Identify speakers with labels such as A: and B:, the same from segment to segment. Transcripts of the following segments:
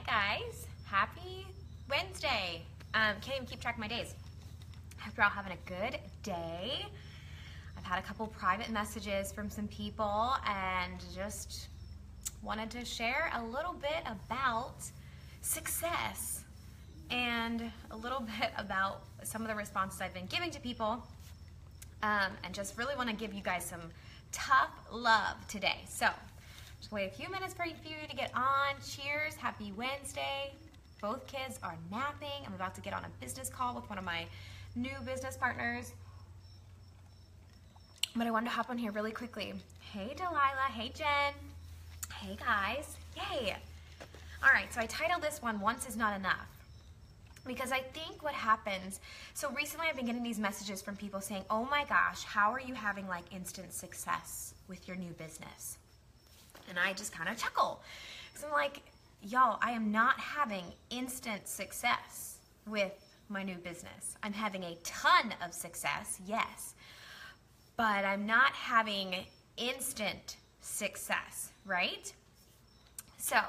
A: Hi guys, happy Wednesday. Can't even keep track of my days. I hope you're all having a good day. I've had a couple private messages from some people and just wanted to share a little bit about success and a little bit about some of the responses I've been giving to people, and just really want to give you guys some tough love today. So just wait a few minutes for you to get on. Cheers, happy Wednesday. Both kids are napping. I'm about to get on a business call with one of my new business partners. But I wanted to hop on here really quickly. Hey Delilah, hey Jen. Hey guys, yay. All right, so I titled this one, Once is Not Enough. Because I think what happens, so recently I've been getting these messages from people saying, oh my gosh, how are you having like instant success with your new business? And I just kind of chuckle. So I'm like, y'all, I am not having instant success with my new business. I'm having a ton of success, yes, but I'm not having instant success, right? So,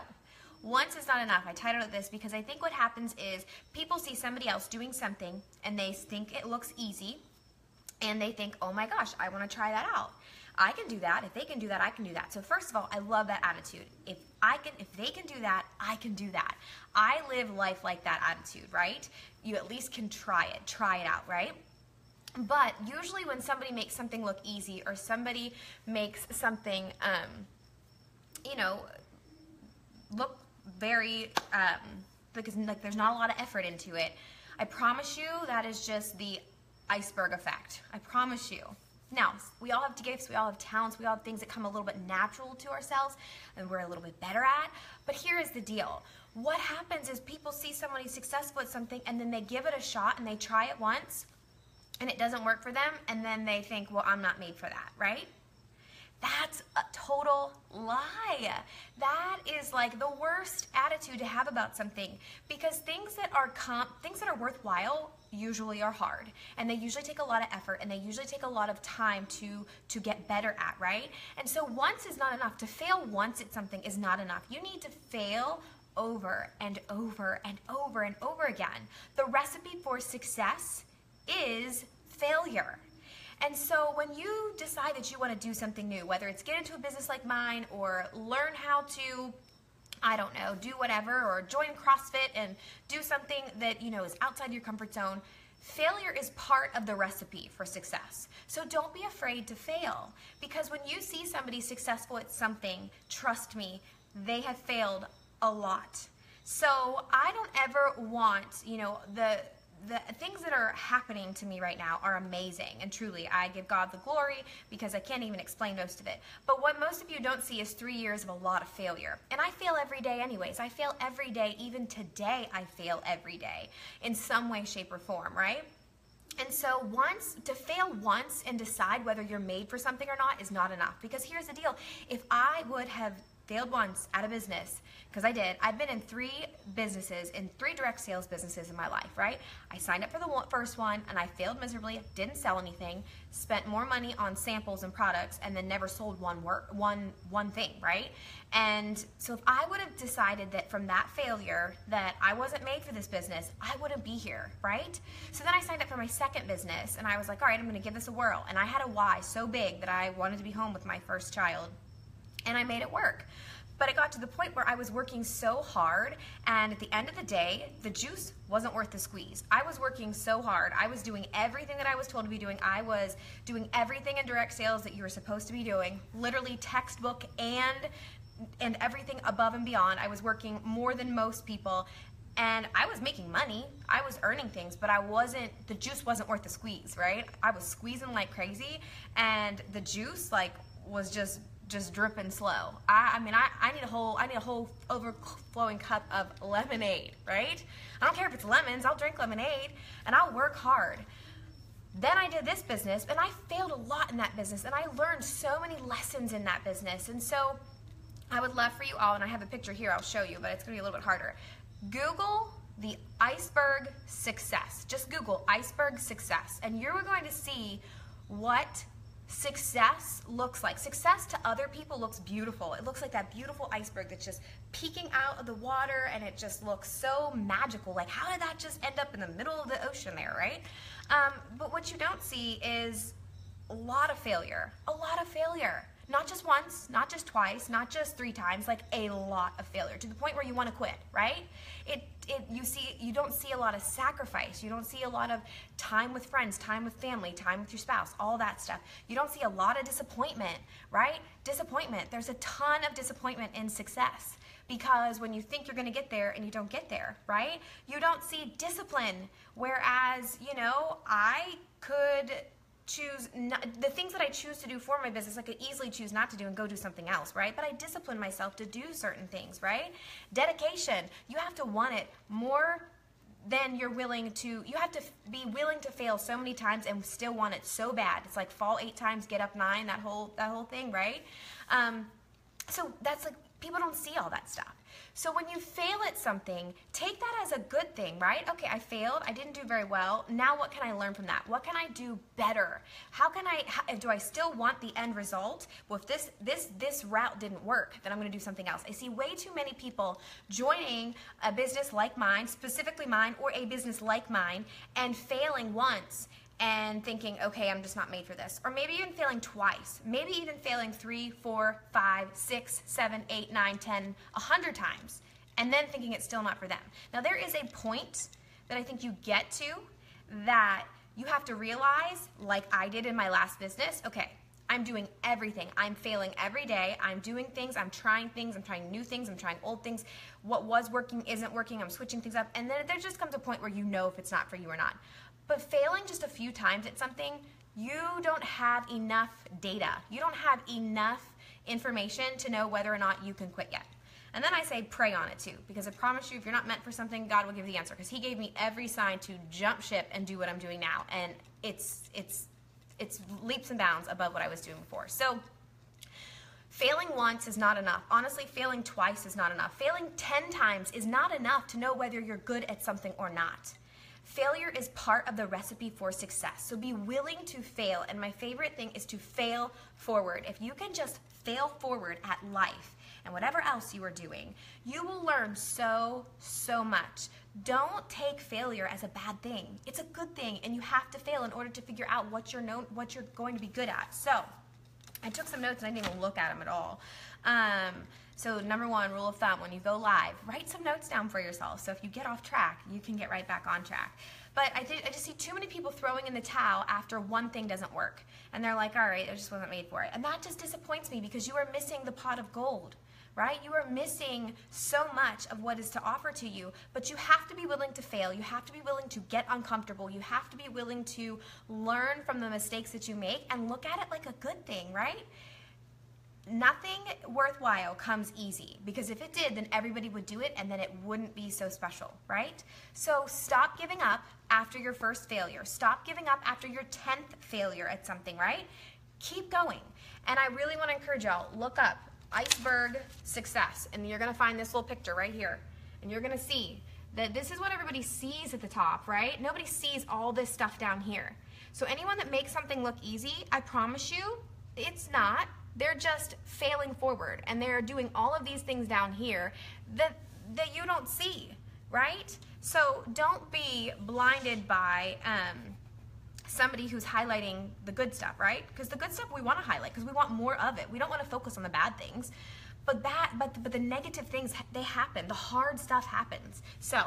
A: once is not enough. I titled it this because I think what happens is people see somebody else doing something and they think it looks easy and they think, oh my gosh, I want to try that out. I can do that. If they can do that, I can do that. So first of all, I love that attitude. If they can do that, I can do that. I live life like that attitude, right? You at least can try it out, right? But usually when somebody makes something look easy or somebody makes something, look very, because like there's not a lot of effort into it, I promise you that is just the iceberg effect. I promise you. Now, we all have gifts, we all have talents, we all have things that come a little bit natural to ourselves and we're a little bit better at. But here is the deal. What happens is people see somebody successful at something and then they give it a shot and they try it once and it doesn't work for them and then they think, well, I'm not made for that, right? That's a total lie. That is like the worst attitude to have about something, because things that are worthwhile usually are hard, and they usually take a lot of effort, and they usually take a lot of time to get better at, right? And so once is not enough. To fail once at something is not enough. You need to fail over and over and over and over again. The recipe for success is failure. And so when you decide that you want to do something new, whether it's get into a business like mine or learn how to, I don't know, do whatever, or join CrossFit and do something that, is outside your comfort zone, failure is part of the recipe for success. So don't be afraid to fail, because when you see somebody successful at something, trust me, they have failed a lot. So I don't ever want, the things that are happening to me right now are amazing, and truly I give God the glory because I can't even explain most of it. But what most of you don't see is 3 years of a lot of failure. And I fail every day anyways. I fail every day. Even today I fail every day in some way, shape, or form, right? And so to fail once and decide whether you're made for something or not is not enough. Because here's the deal. If I would have failed once at a business, because I did. I've been in 3 businesses, in 3 direct sales businesses in my life, right? I signed up for the first one and I failed miserably, didn't sell anything, spent more money on samples and products, and then never sold one thing, right? And so if I would have decided that from that failure that I wasn't made for this business, I wouldn't be here, right? So then I signed up for my second business and I was like, all right, I'm gonna give this a whirl. And I had a why so big that I wanted to be home with my first child. And I made it work. But it got to the point where I was working so hard, and at the end of the day, the juice wasn't worth the squeeze. I was working so hard. I was doing everything that I was told to be doing. I was doing everything in direct sales that you were supposed to be doing, literally textbook and everything above and beyond. I was working more than most people, and I was making money. I was earning things, but the juice wasn't worth the squeeze, right? I was squeezing like crazy, and the juice was just dripping slow. I need a whole overflowing cup of lemonade, right? I don't care if it's lemons, I'll drink lemonade and I'll work hard. Then I did this business and I failed a lot in that business, and I learned so many lessons in that business. And so I would love for you all, and I have a picture here I'll show you, but it's gonna be a little bit harder. Google the iceberg success. Just Google iceberg success and you're going to see what success looks like. Success to other people looks beautiful. It looks like that beautiful iceberg that's just peeking out of the water, and it just looks so magical. Like, how did that just end up in the middle of the ocean there, right? But what you don't see is a lot of failure. A lot of failure. Not just once, not just twice, not just 3 times, like a lot of failure, to the point where you want to quit, right? You don't see a lot of sacrifice. You don't see a lot of time with friends, time with family, time with your spouse, all that stuff. You don't see a lot of disappointment, right? Disappointment. There's a ton of disappointment in success, because when you think you're going to get there and you don't get there, right? You don't see discipline, whereas, you know, I could choose the things that I choose to do for my business. I could easily choose not to do and go do something else, right? But I discipline myself to do certain things, right? Dedication. You have to want it more than you're willing to. You have to be willing to fail so many times and still want it so bad. It's like fall 8 times, get up 9. That whole thing, right? So that's like, people don't see all that stuff. So when you fail at something, take that as a good thing, right? Okay, I failed, I didn't do very well. Now what can I learn from that? What can I do better? Do I still want the end result? Well, if this route didn't work, then I'm gonna do something else. I see way too many people joining a business like mine, specifically mine, or a business like mine, and failing once and thinking, okay, I'm just not made for this. Or maybe even failing twice. Maybe even failing 3, 4, 5, 6, 7, 8, 9, 10, 100 times, and then thinking it's still not for them. Now, there is a point that I think you get to that you have to realize, like I did in my last business, okay, I'm doing everything. I'm failing every day. I'm doing things. I'm trying new things. I'm trying old things. What was working isn't working. I'm switching things up. And then there just comes a point where you know if it's not for you or not. But failing just a few times at something, you don't have enough data. You don't have enough information to know whether or not you can quit yet. And then I say pray on it too, because I promise you, if you're not meant for something, God will give you the answer, because He gave me every sign to jump ship and do what I'm doing now. And it's leaps and bounds above what I was doing before. So failing once is not enough. Honestly, failing twice is not enough. Failing 10 times is not enough to know whether you're good at something or not. Failure is part of the recipe for success. So be willing to fail. And my favorite thing is to fail forward. If you can just fail forward at life and whatever else you are doing, you will learn so much. Don't take failure as a bad thing. It's a good thing, and you have to fail in order to figure out what you're going to be good at. So I took some notes and I didn't even look at them at all. So number 1, rule of thumb, when you go live, write some notes down for yourself. So if you get off track, you can get right back on track. But I just see too many people throwing in the towel after one thing doesn't work. And they're like, all right, I just wasn't made for it. And that just disappoints me, because you are missing the pot of gold, right? You are missing so much of what is to offer to you. But you have to be willing to fail. You have to be willing to get uncomfortable. You have to be willing to learn from the mistakes that you make and look at it like a good thing, right? Nothing worthwhile comes easy, because if it did, then everybody would do it, and then it wouldn't be so special, right? So stop giving up after your first failure. Stop giving up after your 10th failure at something, right? Keep going. And I really want to encourage y'all, look up iceberg success, and you're going to find this little picture right here, and you're going to see that this is what everybody sees at the top, right? Nobody sees all this stuff down here. So anyone that makes something look easy, I promise you, it's not. They're just failing forward, and they're doing all of these things down here that you don't see, right? So don't be blinded by somebody who's highlighting the good stuff, right? Because the good stuff we want to highlight, because we want more of it. We don't want to focus on the bad things, but the negative things, they happen. The hard stuff happens. So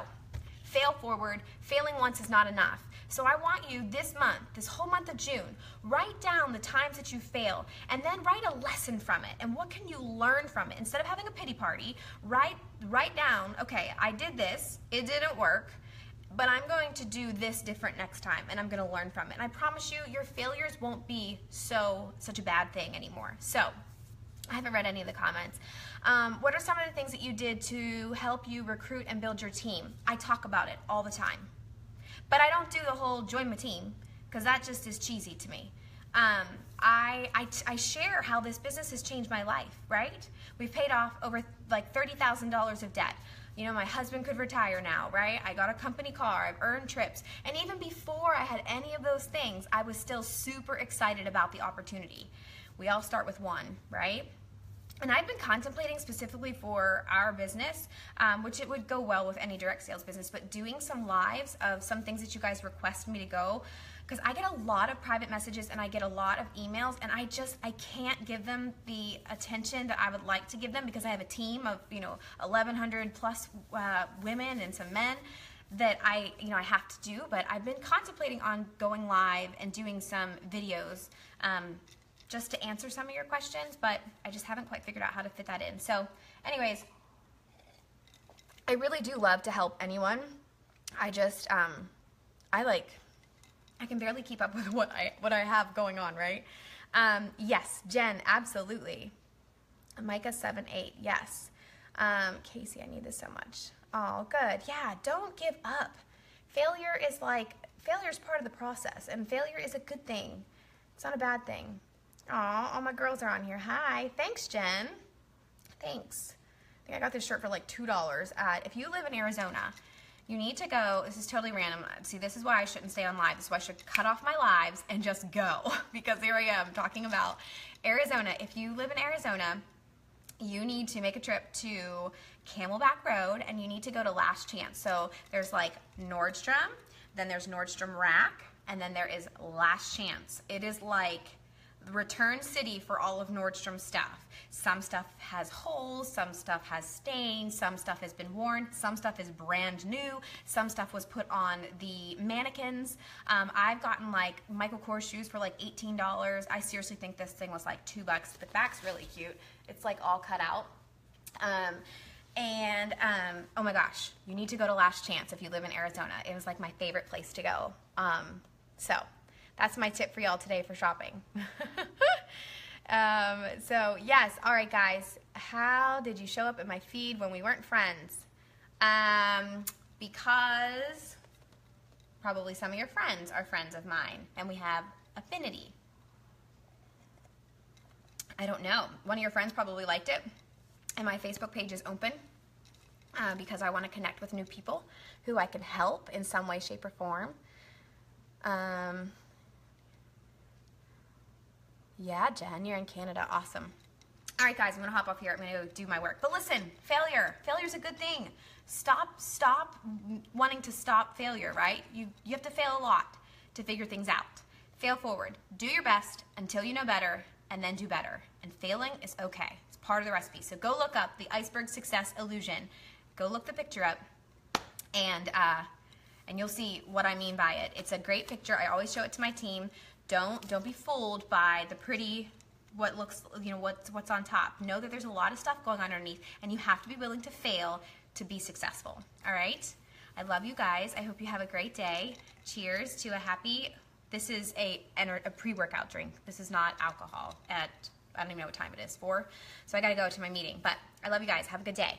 A: fail forward. Failing once is not enough. So I want you this month, this whole month of June, write down the times that you fail, and then write a lesson from it. And what can you learn from it? Instead of having a pity party, write down, okay, I did this, it didn't work, but I'm going to do this different next time, and I'm going to learn from it. And I promise you, your failures won't be such a bad thing anymore. So I haven't read any of the comments. What are some of the things that you did to help you recruit and build your team? I talk about it all the time. But I don't do the whole join my team, because that just is cheesy to me. I share how this business has changed my life, right? We've paid off over like $30,000 of debt. You know, my husband could retire now, right? I got a company car, I've earned trips. And even before I had any of those things, I was still super excited about the opportunity. We all start with one, right? And I've been contemplating specifically for our business, which it would go well with any direct sales business, but doing some lives of some things that you guys request me to go, because I get a lot of private messages and I get a lot of emails, and I can't give them the attention that I would like to give them, because I have a team of 1,100 plus women and some men that I have to do. But I've been contemplating on going live and doing some videos just to answer some of your questions, but I just haven't quite figured out how to fit that in. So anyways, I really do love to help anyone. I just I can barely keep up with what I have going on, right? Yes, Jen, absolutely. Micah 7-8, yes. Casey, I need this so much. Oh, good. Yeah, don't give up. Failure is part of the process, and failure is a good thing. It's not a bad thing. Oh, all my girls are on here. Hi. Thanks, Jen. Thanks. I think I got this shirt for like $2 at, if you live in Arizona, you need to go. This is totally random. See, this is why I shouldn't stay on live. This is why I should cut off my lives and just go, because here I am talking about Arizona. If you live in Arizona, you need to make a trip to Camelback Road, and you need to go to Last Chance. So there's like Nordstrom, then there's Nordstrom Rack, and then there is Last Chance. It is like return city for all of Nordstrom stuff. Some stuff has holes, some stuff has stains, some stuff has been worn, some stuff is brand new, some stuff was put on the mannequins. I've gotten like Michael Kors shoes for like $18. I seriously think this thing was like $2. The back's really cute. It's like all cut out. Oh my gosh, you need to go to Last Chance if you live in Arizona. It was like my favorite place to go. So that's my tip for y'all today for shopping. So yes, all right guys, how did you show up in my feed when we weren't friends? Because probably some of your friends are friends of mine and we have affinity. I don't know. One of your friends probably liked it, and my Facebook page is open because I want to connect with new people who I can help in some way, shape, or form. Yeah, Jen, you're in Canada. Awesome. All right, guys, I'm going to hop off here. I'm going to go do my work. But listen, failure. Failure's a good thing. Stop wanting to stop failure, right? You have to fail a lot to figure things out. Fail forward. Do your best until you know better, and then do better. And failing is okay. It's part of the recipe. So go look up the Iceberg Success Illusion. Go look the picture up, and you'll see what I mean by it. It's a great picture. I always show it to my team. Don't be fooled by the pretty, what looks, what's on top. Know that there's a lot of stuff going on underneath, and you have to be willing to fail to be successful. All right? I love you guys. I hope you have a great day. Cheers to a happy. This is a pre-workout drink. This is not alcohol at, I don't even know what time it is, 4. So I got to go to my meeting. But I love you guys. Have a good day.